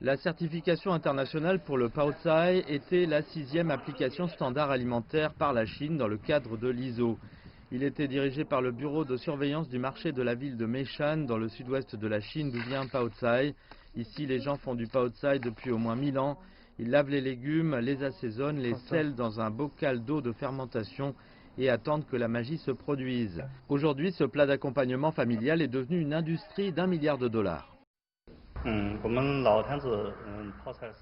La certification internationale pour le Pao Tsai était la 6e application standard alimentaire par la Chine dans le cadre de l'ISO. Il était dirigé par le bureau de surveillance du marché de la ville de Meishan dans le sud-ouest de la Chine d'où vient Pao Tsai. Ici, les gens font du Pao Tsai depuis au moins 1000 ans. Ils lavent les légumes, les assaisonnent, les scellent dans un bocal d'eau de fermentation et attendent que la magie se produise. Aujourd'hui, ce plat d'accompagnement familial est devenu une industrie d'1 milliard de dollars.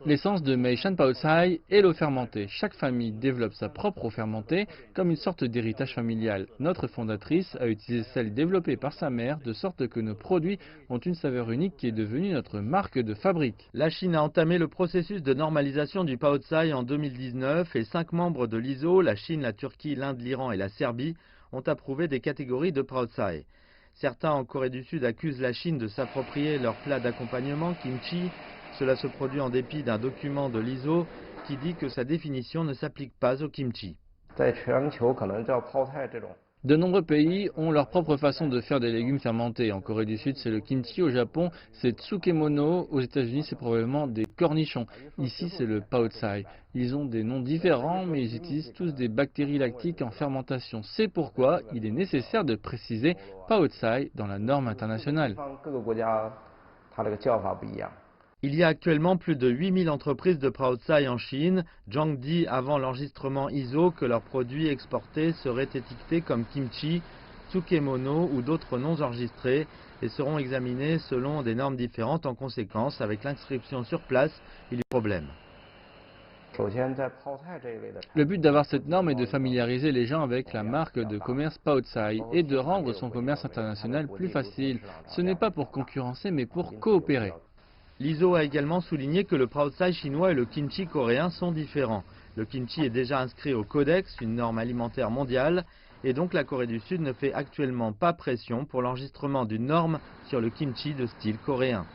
L'essence de Meishan Pao Tsai est l'eau fermentée. Chaque famille développe sa propre eau fermentée comme une sorte d'héritage familial. Notre fondatrice a utilisé celle développée par sa mère de sorte que nos produits ont une saveur unique qui est devenue notre marque de fabrique. La Chine a entamé le processus de normalisation du Pao Tsai en 2019 et 5 membres de l'ISO, la Chine, la Turquie, l'Inde, l'Iran et la Serbie, ont approuvé des catégories de Pao Tsai. Certains en Corée du Sud accusent la Chine de s'approprier leur plat d'accompagnement, kimchi. Cela se produit en dépit d'un document de l'ISO qui dit que sa définition ne s'applique pas au kimchi. De nombreux pays ont leur propre façon de faire des légumes fermentés. En Corée du Sud, c'est le kimchi. Au Japon, c'est tsukemono. Aux États-Unis, c'est probablement des cornichons. Ici, c'est le Pao Tsai. Ils ont des noms différents, mais ils utilisent tous des bactéries lactiques en fermentation. C'est pourquoi il est nécessaire de préciser Pao Tsai dans la norme internationale. Il y a actuellement plus de 8000 entreprises de Pao Tsai en Chine. Zhang dit avant l'enregistrement ISO que leurs produits exportés seraient étiquetés comme kimchi, tsukemono ou d'autres noms enregistrés et seront examinés selon des normes différentes. En conséquence, avec l'inscription sur place, il y a problème. Le but d'avoir cette norme est de familiariser les gens avec la marque de commerce Pao Tsai et de rendre son commerce international plus facile. Ce n'est pas pour concurrencer mais pour coopérer. L'ISO a également souligné que le Pao Tsai chinois et le kimchi coréen sont différents. Le kimchi est déjà inscrit au Codex, une norme alimentaire mondiale, et donc la Corée du Sud ne fait actuellement pas pression pour l'enregistrement d'une norme sur le kimchi de style coréen.